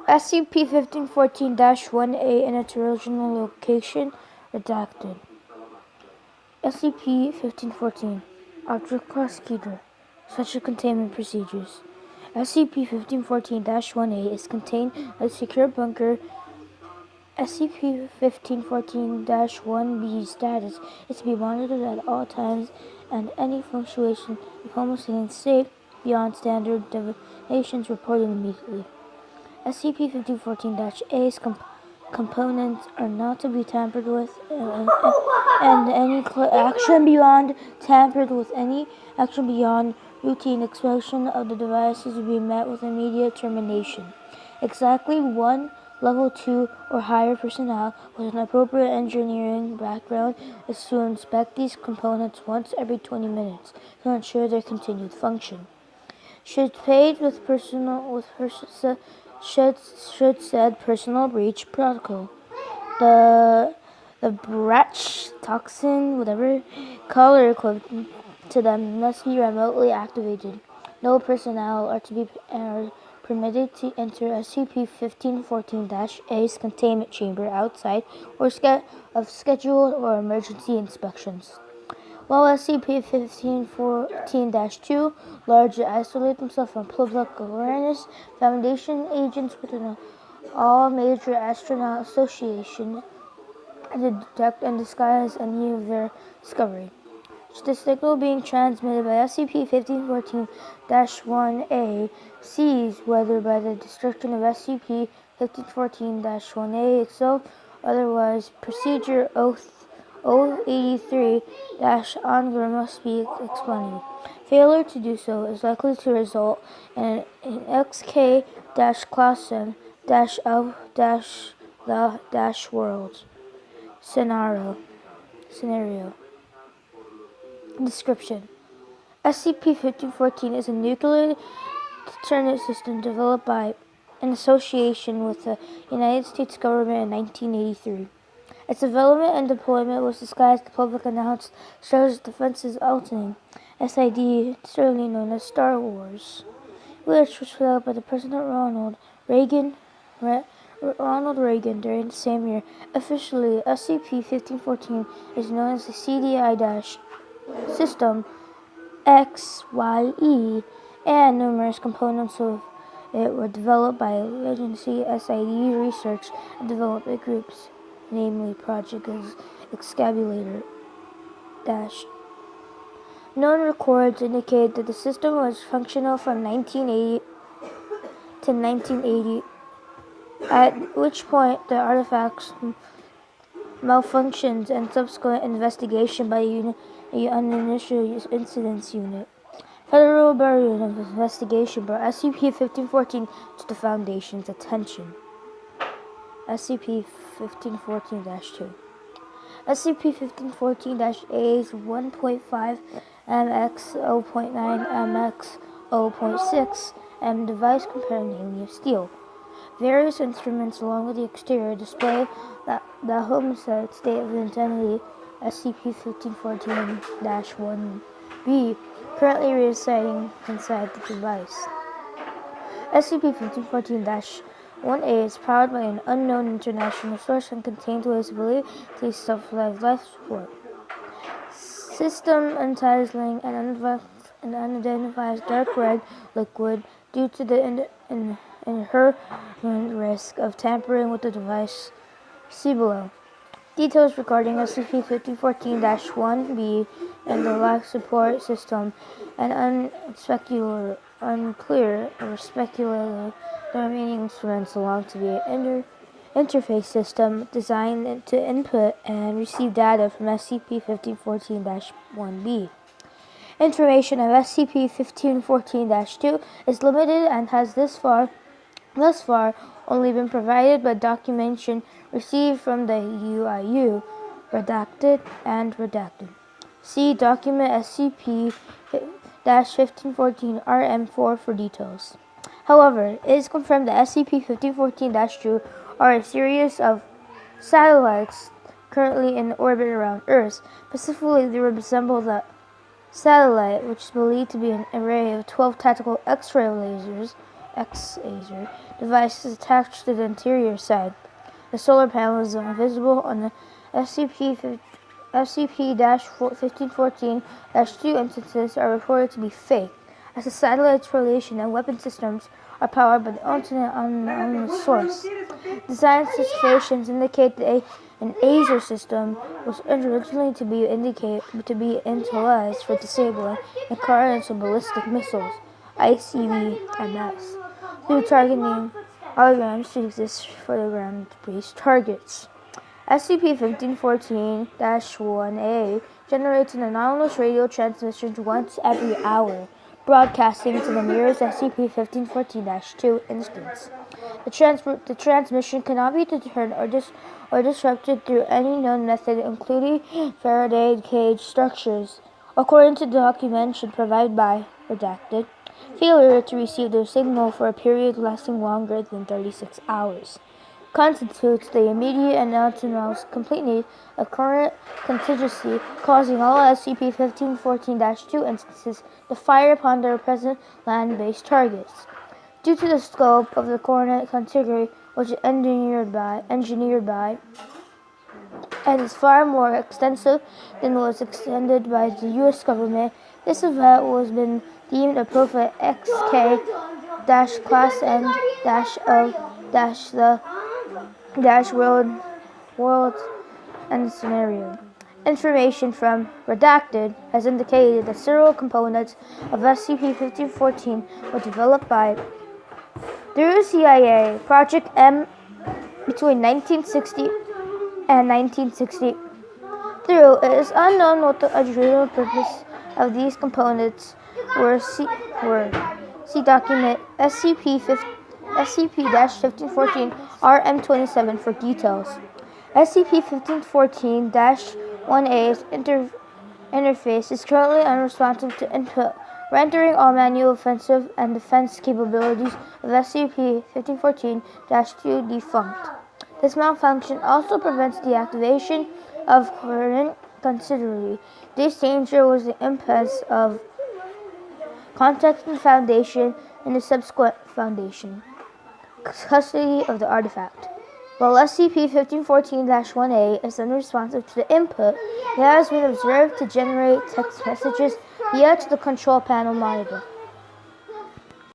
SCP-1514-1A in its original location redacted. SCP-1514 Object Class Keter. Special Containment Procedures. SCP-1514-1A is contained in a secure bunker. SCP-1514-1B status is to be monitored at all times, and any fluctuation of homogeneous state beyond standard deviations reported immediately. SCP-1514-A's components are not to be tampered with, and any action beyond routine inspection of the devices will be met with immediate termination. Exactly one Level 2 or higher personnel with an appropriate engineering background is to inspect these components once every 20 minutes to ensure their continued function. Should said personal breach protocol, the Brach toxin, whatever color equivalent to them, must be remotely activated. No personnel are permitted to enter SCP-1514-A's containment chamber outside of scheduled or emergency inspections. While SCP-1514-2 largely isolate themselves from public awareness, Foundation agents within all major astronaut associations to detect and disguise any of their discovery. Should the signal being transmitted by SCP-1514-1A cease, whether by the destruction of SCP-1514-1A itself, otherwise, Procedure 083-ONGR must be expanded. Failure to do so is likely to result in an XK-Class-M-L-the-World scenario. Description: SCP-1514 is a nuclear deterrent system developed in association with the United States government in 1983. Its development and deployment was disguised. The public announced Strategic Defense's alternate SID, certainly known as Star Wars, which was developed by the President Ronald Reagan during the same year. Officially, SCP-1514 is known as the CDI-System XYE, and numerous components of it were developed by legacy SID research and development groups, namely Project Excavator. Known records indicate that the system was functional from 1980 to 1980, at which point the artifacts malfunctions and subsequent investigation by the Uninitial Incidents Unit. Federal Bureau of Investigation brought SCP-1514 to the Foundation's attention. SCP-1514-2 SCP-1514-A's 1.5 mx 0.9 mx 0.6 m device component, namely of steel. Various instruments along with the exterior display the homicide state of identity SCP-1514-1B currently residing inside the device. SCP-1514-1A is powered by an unknown international source and contains what is believed to be self-life support. System untiling and unidentified dark red liquid due to the inherent risk of tampering with the device. See below. Details regarding SCP-1514-1B and the life support system and unclear or speculative the remaining instruments belong to the interface system designed to input and receive data from SCP-1514-1B. Information of SCP-1514-2 is limited and has thus far only been provided by documentation received from the UIU, redacted and redacted. See document SCP-1514-RM4 for details. However, it is confirmed that SCP-1514-2 are a series of satellites currently in orbit around Earth. Specifically, they resemble the satellite, which is believed to be an array of 12 tactical X-ray lasers Xazer device is attached to the interior side. The solar panel is visible on the SCP-1514-2 instances are reported to be fake, as the satellite's radiation and weapon systems are powered by the alternate anonymous source. Design specifications indicate that an ASER system was originally to be utilized for disabling intercontinental ballistic missiles (ICBMs) through targeting holograms to exist for the ground-based targets. SCP-1514-1A generates an anomalous radio transmission once every hour, broadcasting to the nearest SCP-1514-2 instance. The transmission cannot be deterred or disrupted through any known method, including Faraday cage structures. According to the documentation provided by Redacted, failure to receive the signal for a period lasting longer than 36 hours constitutes the immediate and autonomous completeness of current contingency, causing all SCP-1514-2 instances to fire upon their present land-based targets. Due to the scope of the coordinate category, which is engineered by, and is far more extensive than was extended by the U.S. government, this event was been deemed a Prophet XK-Class N-O-the-World and scenario. Information from Redacted has indicated that several components of SCP-1514 were developed by through CIA Project M between 1960 and 1960. It is unknown what the original purpose of these components were. See document SCP-1514 RM27 for details. SCP-1514-1A's interface is currently unresponsive to input, rendering all manual offensive and defense capabilities of SCP-1514-2 defunct. This malfunction also prevents the activation of current considerably. This danger was the impetus of contacting the Foundation and the subsequent Foundation custody of the artifact. While SCP-1514-1A is unresponsive to the input, it has been observed to generate text messages via the control panel monitor.